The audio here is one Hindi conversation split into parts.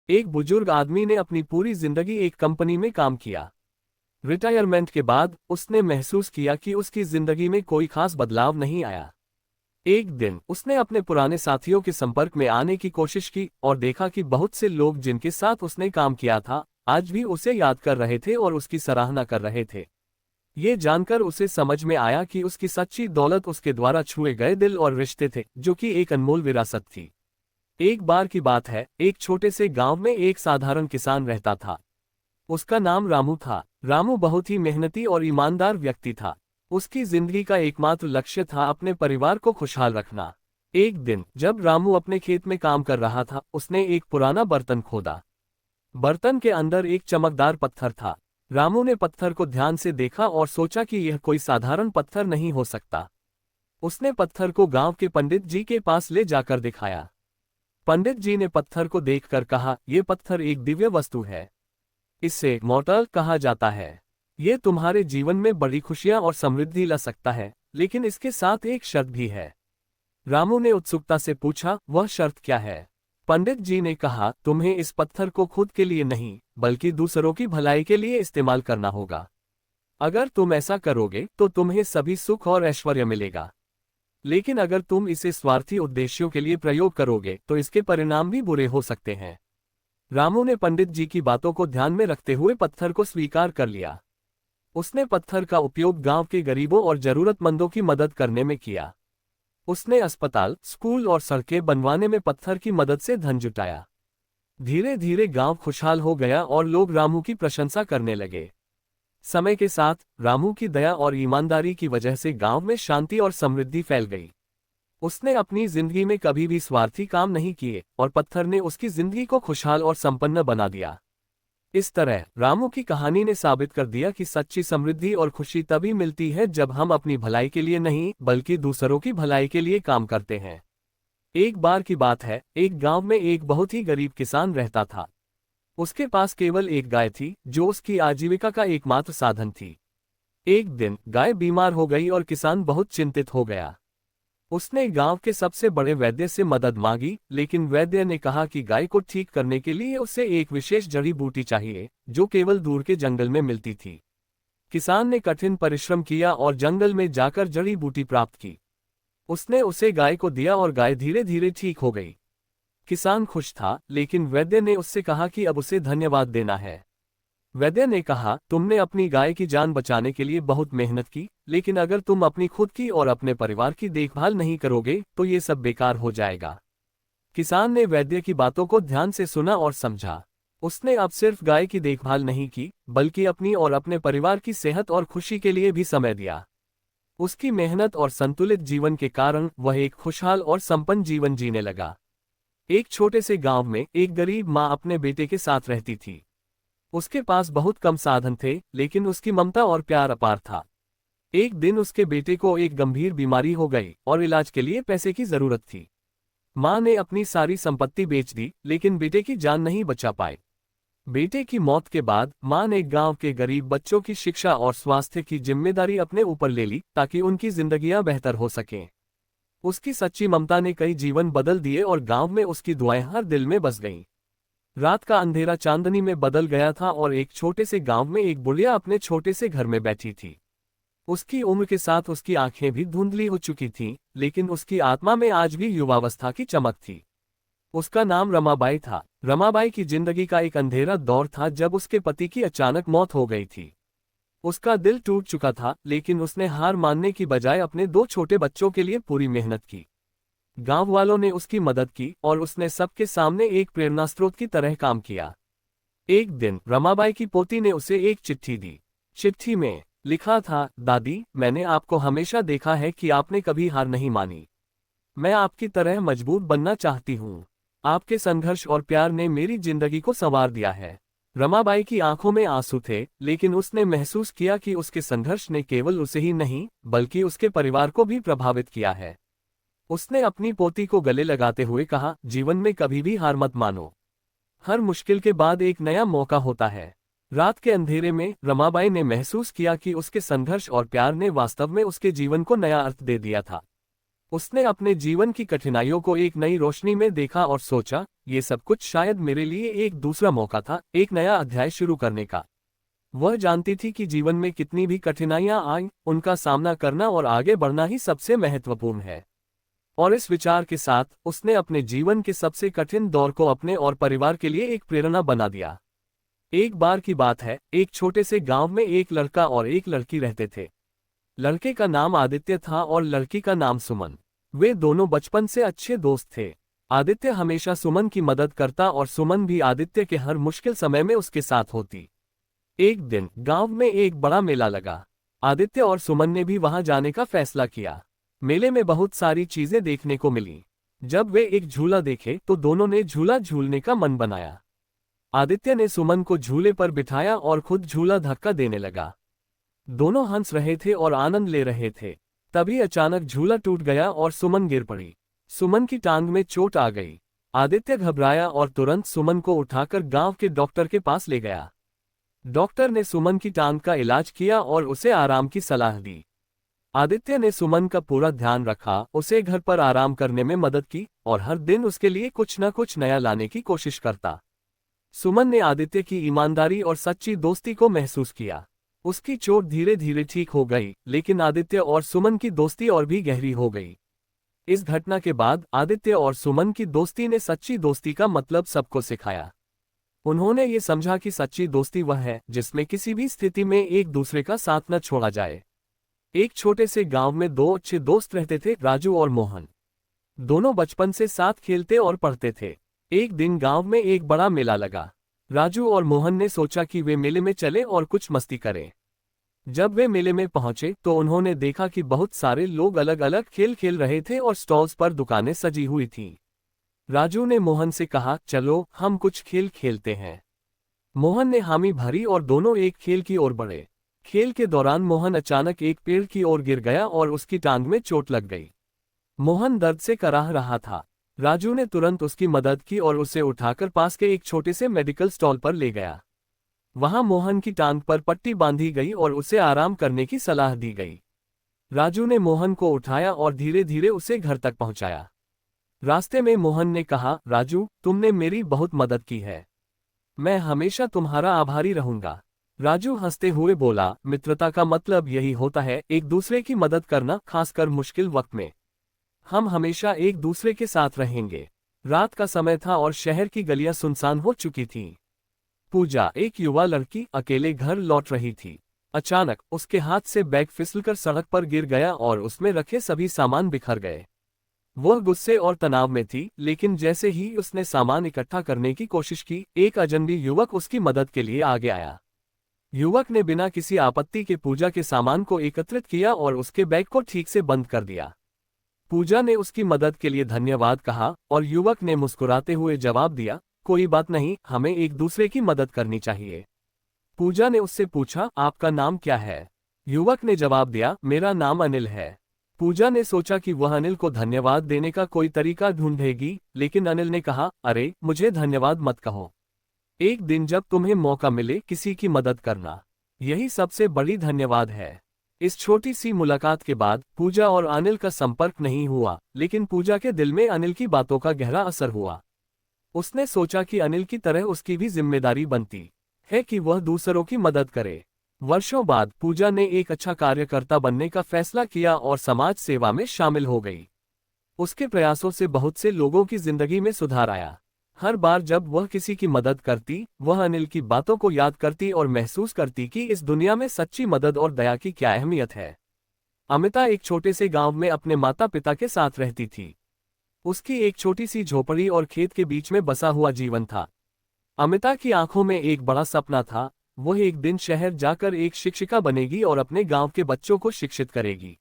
एक बुजुर्ग आदमी ने अपनी पूरी जिंदगी एक कंपनी में काम किया। रिटायरमेंट के बाद उसने महसूस किया कि उसकी जिंदगी में कोई खास बदलाव नहीं आया। एक दिन उसने अपने पुराने साथियों के संपर्क में आने की कोशिश की और देखा कि बहुत से लोग जिनके साथ उसने काम किया था आज भी उसे याद कर रहे थे और उसकी सराहना कर रहे थे। ये जानकर उसे समझ में आया कि उसकी सच्ची दौलत उसके द्वारा छुए गए दिल और रिश्ते थे, जो कि एक अनमोल विरासत थी। एक बार की बात है, एक छोटे से गांव में एक साधारण किसान रहता था। उसका नाम रामू था। रामू बहुत ही मेहनती और ईमानदार व्यक्ति था। उसकी जिंदगी का एकमात्र लक्ष्य था अपने परिवार को खुशहाल रखना। एक दिन जब रामू अपने खेत में काम कर रहा था, उसने एक पुराना बर्तन खोदा। बर्तन के अंदर एक चमकदार पत्थर था। रामू ने पत्थर को ध्यान से देखा और सोचा कि यह कोई साधारण पत्थर नहीं हो सकता। उसने पत्थर को गांव के पंडित जी के पास ले जाकर दिखाया। पंडित जी ने पत्थर को देखकर कहा, यह पत्थर एक दिव्य वस्तु है। इसे मॉर्टल कहा जाता है। ये तुम्हारे जीवन में बड़ी खुशियां और समृद्धि ला सकता है, लेकिन इसके साथ एक शर्त भी है। रामू ने उत्सुकता से पूछा, वह शर्त क्या है? पंडित जी ने कहा, तुम्हें इस पत्थर को खुद के लिए नहीं बल्कि दूसरों की भलाई के लिए इस्तेमाल करना होगा। अगर तुम ऐसा करोगे तो तुम्हें सभी सुख और ऐश्वर्य मिलेगा। लेकिन अगर तुम इसे स्वार्थी उद्देश्यों के लिए प्रयोग करोगे तो इसके परिणाम भी बुरे हो सकते हैं। रामू ने पंडित जी की बातों को ध्यान में रखते हुए पत्थर को स्वीकार कर लिया। उसने पत्थर का उपयोग गांव के गरीबों और जरूरतमंदों की मदद करने में किया। उसने अस्पताल, स्कूल और सड़कें बनवाने में पत्थर की मदद से धन जुटाया। धीरे धीरे गांव खुशहाल हो गया और लोग रामू की प्रशंसा करने लगे। समय के साथ रामू की दया और ईमानदारी की वजह से गांव में शांति और समृद्धि फैल गई। उसने अपनी जिंदगी में कभी भी स्वार्थी काम नहीं किए और पत्थर ने उसकी जिंदगी को खुशहाल और संपन्न बना दिया। इस तरह रामू की कहानी ने साबित कर दिया कि सच्ची समृद्धि और खुशी तभी मिलती है जब हम अपनी भलाई के लिए नहीं बल्कि दूसरों की भलाई के लिए काम करते हैं। एक बार की बात है, एक गांव में एक बहुत ही गरीब किसान रहता था। उसके पास केवल एक गाय थी जो उसकी आजीविका का एकमात्र साधन थी। एक दिन गाय बीमार हो गई और किसान बहुत चिंतित हो गया। उसने गांव के सबसे बड़े वैद्य से मदद मांगी, लेकिन वैद्य ने कहा कि गाय को ठीक करने के लिए उसे एक विशेष जड़ी बूटी चाहिए जो केवल दूर के जंगल में मिलती थी। किसान ने कठिन परिश्रम किया और जंगल में जाकर जड़ी बूटी प्राप्त की। उसने उसे गाय को दिया और गाय धीरे धीरे ठीक हो गई। किसान खुश था, लेकिन वैद्य ने उससे कहा कि अब उसे धन्यवाद देना है। वैद्य ने कहा, तुमने अपनी गाय की जान बचाने के लिए बहुत मेहनत की, लेकिन अगर तुम अपनी खुद की और अपने परिवार की देखभाल नहीं करोगे तो ये सब बेकार हो जाएगा। किसान ने वैद्य की बातों को ध्यान से सुना और समझा। उसने अब सिर्फ गाय की देखभाल नहीं की, बल्कि अपनी और अपने परिवार की सेहत और खुशी के लिए भी समय दिया। उसकी मेहनत और संतुलित जीवन के कारण वह एक खुशहाल और संपन्न जीवन जीने लगा। एक छोटे से गांव में एक गरीब माँ अपने बेटे के साथ रहती थी। उसके पास बहुत कम साधन थे, लेकिन उसकी ममता और प्यार अपार था। एक दिन उसके बेटे को एक गंभीर बीमारी हो गई और इलाज के लिए पैसे की जरूरत थी। माँ ने अपनी सारी संपत्ति बेच दी, लेकिन बेटे की जान नहीं बचा पाई। बेटे की मौत के बाद माँ ने गांव के गरीब बच्चों की शिक्षा और स्वास्थ्य की जिम्मेदारी अपने ऊपर ले ली ताकि उनकी जिंदगियां बेहतर हो सकें। उसकी सच्ची ममता ने कई जीवन बदल दिए और गांव में उसकी दुआएं हर दिल में बस गईं। रात का अंधेरा चांदनी में बदल गया था और एक छोटे से गांव में एक बुढ़िया अपने छोटे से घर में बैठी थी। उसकी उम्र के साथ उसकी आंखें भी धुंधली हो चुकी थीं, लेकिन उसकी आत्मा में आज भी युवावस्था की चमक थी। उसका नाम रमाबाई था। रमाबाई की जिंदगी का एक अंधेरा दौर था जब उसके पति की अचानक मौत हो गई थी। उसका दिल टूट चुका था, लेकिन उसने हार मानने की बजाय अपने दो छोटे बच्चों के लिए पूरी मेहनत की। गांव वालों ने उसकी मदद की और उसने सबके सामने एक प्रेरणास्रोत की तरह काम किया। एक दिन रमाबाई की पोती ने उसे एक चिट्ठी दी। चिट्ठी में लिखा था, दादी, मैंने आपको हमेशा देखा है कि आपने कभी हार नहीं मानी। मैं आपकी तरह मजबूत बनना चाहती हूँ। आपके संघर्ष और प्यार ने मेरी जिंदगी को संवार दिया है। रमाबाई की आंखों में आंसू थे, लेकिन उसने महसूस किया कि उसके संघर्ष ने केवल उसे ही नहीं बल्कि उसके परिवार को भी प्रभावित किया है। उसने अपनी पोती को गले लगाते हुए कहा, जीवन में कभी भी हार मत मानो। हर मुश्किल के बाद एक नया मौका होता है। रात के अंधेरे में रमाबाई ने महसूस किया कि उसके संघर्ष और प्यार ने वास्तव में उसके जीवन को नया अर्थ दे दिया था। उसने अपने जीवन की कठिनाइयों को एक नई रोशनी में देखा और सोचा, ये सब कुछ शायद मेरे लिए एक दूसरा मौका था, एक नया अध्याय शुरू करने का। वह जानती थी कि जीवन में कितनी भी कठिनाइयां आएं, उनका सामना करना और आगे बढ़ना ही सबसे महत्वपूर्ण है। और इस विचार के साथ उसने अपने जीवन के सबसे कठिन दौर को अपने और परिवार के लिए एक प्रेरणा बना दिया। एक बार की बात है, एक छोटे से गांव में एक लड़का और एक लड़की रहते थे। लड़के का नाम आदित्य था और लड़की का नाम सुमन। वे दोनों बचपन से अच्छे दोस्त थे। आदित्य हमेशा सुमन की मदद करता और सुमन भी आदित्य के हर मुश्किल समय में उसके साथ होती। एक दिन गांव में एक बड़ा मेला लगा। आदित्य और सुमन ने भी वहां जाने का फैसला किया। मेले में बहुत सारी चीजें देखने को मिली। जब वे एक झूला देखे तो दोनों ने झूला झूलने का मन बनाया। आदित्य ने सुमन को झूले पर बिठाया और खुद झूला धक्का देने लगा। दोनों हंस रहे थे और आनंद ले रहे थे। तभी अचानक झूला टूट गया और सुमन गिर पड़ी। सुमन की टांग में चोट आ गई। आदित्य घबराया और तुरंत सुमन को उठाकर गांव के डॉक्टर के पास ले गया। डॉक्टर ने सुमन की टांग का इलाज किया और उसे आराम की सलाह दी। आदित्य ने सुमन का पूरा ध्यान रखा, उसे घर पर आराम करने में मदद की और हर दिन उसके लिए कुछ न कुछ नया लाने की कोशिश करता। सुमन ने आदित्य की ईमानदारी और सच्ची दोस्ती को महसूस किया। उसकी चोट धीरे धीरे ठीक हो गई, लेकिन आदित्य और सुमन की दोस्ती और भी गहरी हो गई। इस घटना के बाद आदित्य और सुमन की दोस्ती ने सच्ची दोस्ती का मतलब सबको सिखाया। उन्होंने ये समझा कि सच्ची दोस्ती वह है जिसमें किसी भी स्थिति में एक दूसरे का साथ न छोड़ा जाए। एक छोटे से गांव में दो अच्छे दोस्त रहते थे, राजू और मोहन। दोनों बचपन से साथ खेलते और पढ़ते थे। एक दिन गांव में एक बड़ा मेला लगा। राजू और मोहन ने सोचा कि वे मेले में चले और कुछ मस्ती करें। जब वे मेले में पहुंचे तो उन्होंने देखा कि बहुत सारे लोग अलग अलग खेल खेल रहे थे और स्टॉल्स पर दुकानें सजी हुई थीं। राजू ने मोहन से कहा, चलो हम कुछ खेल खेलते हैं। मोहन ने हामी भरी और दोनों एक खेल की ओर बढ़े। खेल के दौरान मोहन अचानक एक पेड़ की ओर गिर गया और उसकी टांग में चोट लग गई। मोहन दर्द से कराह रहा था। राजू ने तुरंत उसकी मदद की और उसे उठाकर पास के एक छोटे से मेडिकल स्टॉल पर ले गया। वहां मोहन की टांग पर पट्टी बांधी गई और उसे आराम करने की सलाह दी गई। राजू ने मोहन को उठाया और धीरे धीरे उसे घर तक पहुंचाया। रास्ते में मोहन ने कहा, राजू, तुमने मेरी बहुत मदद की है। मैं हमेशा तुम्हारा आभारी रहूंगा। राजू हंसते हुए बोला, मित्रता का मतलब यही होता है, एक दूसरे की मदद करना, खासकर मुश्किल वक्त में। हम हमेशा एक दूसरे के साथ रहेंगे। रात का समय था और शहर की गलियां सुनसान हो चुकी थीं। पूजा, एक युवा लड़की, अकेले घर लौट रही थी। अचानक उसके हाथ से बैग फिसलकर सड़क पर गिर गया और उसमें रखे सभी सामान बिखर गए। वह गुस्से और तनाव में थी, लेकिन जैसे ही उसने सामान इकट्ठा करने की कोशिश की, एक अजनबी युवक उसकी मदद के लिए आगे आया। युवक ने बिना किसी आपत्ति के पूजा के सामान को एकत्रित किया और उसके बैग को ठीक से बंद कर दिया। पूजा ने उसकी मदद के लिए धन्यवाद कहा और युवक ने मुस्कुराते हुए जवाब दिया, कोई बात नहीं, हमें एक दूसरे की मदद करनी चाहिए। पूजा ने उससे पूछा, आपका नाम क्या है? युवक ने जवाब दिया, मेरा नाम अनिल है। पूजा ने सोचा कि वह अनिल को धन्यवाद देने का कोई तरीका ढूंढेगी, लेकिन अनिल ने कहा, अरे, मुझे धन्यवाद मत कहो। एक दिन जब तुम्हें मौका मिले, किसी की मदद करना, यही सबसे बड़ी धन्यवाद है। इस छोटी सी मुलाकात के बाद पूजा और अनिल का संपर्क नहीं हुआ, लेकिन पूजा के दिल में अनिल की बातों का गहरा असर हुआ। उसने सोचा कि अनिल की तरह उसकी भी जिम्मेदारी बनती है कि वह दूसरों की मदद करे। वर्षों बाद पूजा ने एक अच्छा कार्यकर्ता बनने का फैसला किया और समाज सेवा में शामिल हो गई। उसके प्रयासों से बहुत से लोगों की जिंदगी में सुधार आया। हर बार जब वह किसी की मदद करती, वह अनिल की बातों को याद करती और महसूस करती कि इस दुनिया में सच्ची मदद और दया की क्या अहमियत है। अमिता एक छोटे से गांव में अपने माता पिता के साथ रहती थी। उसकी एक छोटी सी झोपड़ी और खेत के बीच में बसा हुआ जीवन था। अमिता की आंखों में एक बड़ा सपना था, वह एक दिन शहर जाकर एक शिक्षिका बनेगी और अपने गांव के बच्चों को शिक्षित करेगी।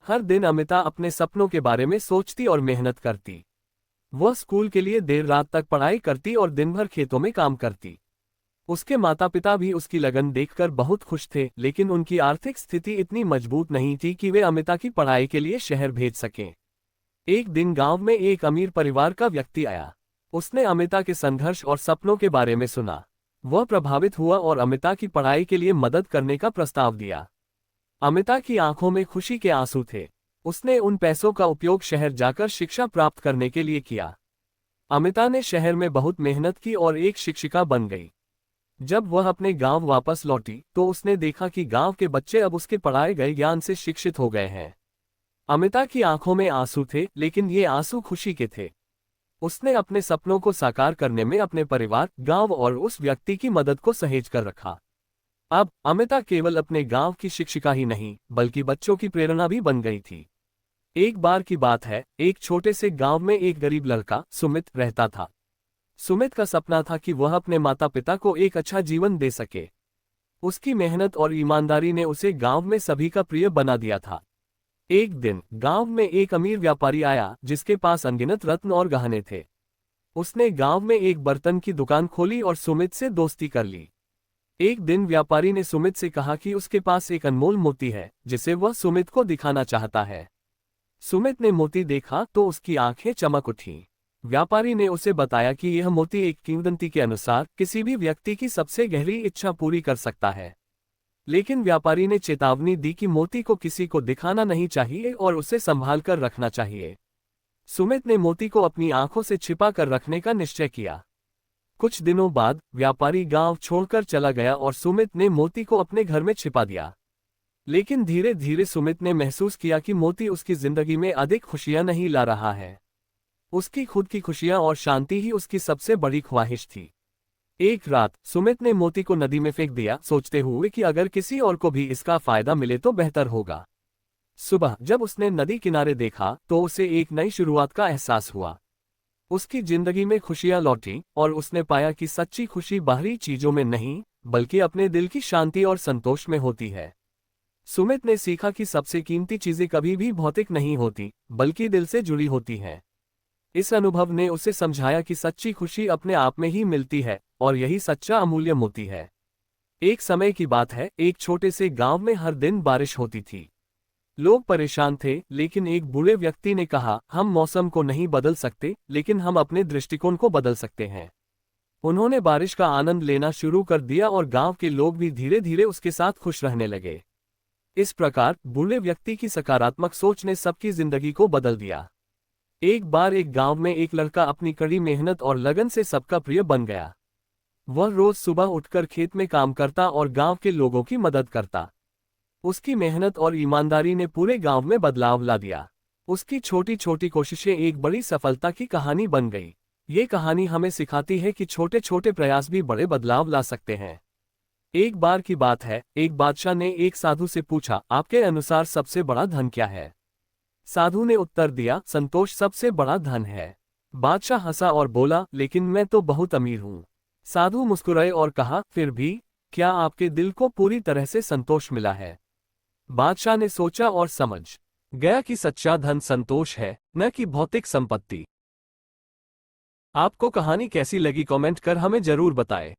हर दिन अमिता अपने सपनों के बारे में सोचती और मेहनत करती। वह स्कूल के लिए देर रात तक पढ़ाई करती और दिन भर खेतों में काम करती। उसके माता पिता भी उसकी लगन देखकर बहुत खुश थे, लेकिन उनकी आर्थिक स्थिति इतनी मजबूत नहीं थी कि वे अमिता की पढ़ाई के लिए शहर भेज सकें। एक दिन गांव में एक अमीर परिवार का व्यक्ति आया। उसने अमिता के संघर्ष और सपनों के बारे में सुना। वह प्रभावित हुआ और अमिता की पढ़ाई के लिए मदद करने का प्रस्ताव दिया। अमिता की आंखों में खुशी के आंसू थे। उसने उन पैसों का उपयोग शहर जाकर शिक्षा प्राप्त करने के लिए किया। अमिता ने शहर में बहुत मेहनत की और एक शिक्षिका बन गई। जब वह अपने गांव वापस लौटी तो उसने देखा कि गांव के बच्चे अब उसके पढ़ाए गए ज्ञान से शिक्षित हो गए हैं। अमिता की आंखों में आंसू थे, लेकिन ये आंसू खुशी के थे। उसने अपने सपनों को साकार करने में अपने परिवार, गांव और उस व्यक्ति की मदद को सहेज कर रखा। अब अमिता केवल अपने गांव की शिक्षिका ही नहीं, बल्कि बच्चों की प्रेरणा भी बन गई थी। एक बार की बात है, एक छोटे से गांव में एक गरीब लड़का सुमित रहता था। सुमित का सपना था कि वह अपने माता पिता को एक अच्छा जीवन दे सके। उसकी मेहनत और ईमानदारी ने उसे गांव में सभी का प्रिय बना दिया था। एक दिन गांव में एक अमीर व्यापारी आया जिसके पास अनगिनत रत्न और गहने थे। उसने गांव में एक बर्तन की दुकान खोली और सुमित से दोस्ती कर ली। एक दिन व्यापारी ने सुमित से कहा कि उसके पास एक अनमोल मोती है जिसे वह सुमित को दिखाना चाहता है। सुमित ने मोती देखा तो उसकी आंखें चमक उठीं। व्यापारी ने उसे बताया कि यह मोती एक किंवदंती के अनुसार किसी भी व्यक्ति की सबसे गहरी इच्छा पूरी कर सकता है। लेकिन व्यापारी ने चेतावनी दी कि मोती को किसी को दिखाना नहीं चाहिए और उसे संभाल कर रखना चाहिए। सुमित ने मोती को अपनी आंखों से छिपा कर रखने का निश्चय किया। कुछ दिनों बाद व्यापारी गांव छोड़कर चला गया और सुमित ने मोती को अपने घर में छिपा दिया। लेकिन धीरे धीरे सुमित ने महसूस किया कि मोती उसकी जिंदगी में अधिक खुशियां नहीं ला रहा है। उसकी खुद की खुशियां और शांति ही उसकी सबसे बड़ी ख्वाहिश थी। एक रात सुमित ने मोती को नदी में फेंक दिया, सोचते हुए कि अगर किसी और को भी इसका फायदा मिले तो बेहतर होगा। सुबह जब उसने नदी किनारे देखा तो उसे एक नई शुरुआत का एहसास हुआ। उसकी जिंदगी में खुशियां लौटी और उसने पाया कि सच्ची खुशी बाहरी चीजों में नहीं, बल्कि अपने दिल की शांति और संतोष में होती है। सुमित ने सीखा कि सबसे कीमती चीजें कभी भी भौतिक नहीं होती, बल्कि दिल से जुड़ी होती हैं। इस अनुभव ने उसे समझाया कि सच्ची खुशी अपने आप में ही मिलती है और यही सच्चा अमूल्य मोती है। एक समय की बात है, एक छोटे से गांव में हर दिन बारिश होती थी। लोग परेशान थे, लेकिन एक बूढ़े व्यक्ति ने कहा, हम मौसम को नहीं बदल सकते, लेकिन हम अपने दृष्टिकोण को बदल सकते हैं। उन्होंने बारिश का आनंद लेना शुरू कर दिया और गांव के लोग भी धीरे धीरे उसके साथ खुश रहने लगे। इस प्रकार बूढ़े व्यक्ति की सकारात्मक सोच ने सबकी जिंदगी को बदल दिया। एक बार एक गांव में एक लड़का अपनी कड़ी मेहनत और लगन से सबका प्रिय बन गया। वह रोज सुबह उठकर खेत में काम करता और गांव के लोगों की मदद करता। उसकी मेहनत और ईमानदारी ने पूरे गांव में बदलाव ला दिया। उसकी छोटी छोटी कोशिशें एक बड़ी सफलता की कहानी बन गई। ये कहानी हमें सिखाती है कि छोटे छोटे प्रयास भी बड़े बदलाव ला सकते हैं। एक बार की बात है, एक बादशाह ने एक साधु से पूछा, आपके अनुसार सबसे बड़ा धन क्या है? साधु ने उत्तर दिया, संतोष सबसे बड़ा धन है। बादशाह हंसा और बोला, लेकिन मैं तो बहुत अमीर हूँ। साधु मुस्कुराए और कहा, फिर भी क्या आपके दिल को पूरी तरह से संतोष मिला है? बादशाह ने सोचा और समझ गया कि सच्चा धन संतोष है, न कि भौतिक संपत्ति। आपको कहानी कैसी लगी कमेंट कर हमें जरूर बताएं।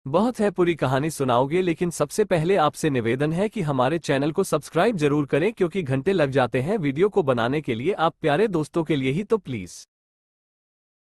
बहुत है पूरी कहानी सुनाओगे, लेकिन सबसे पहले आपसे निवेदन है कि हमारे चैनल को सब्सक्राइब जरूर करें, क्योंकि घंटे लग जाते हैं वीडियो को बनाने के लिए, आप प्यारे दोस्तों के लिए ही तो प्लीज।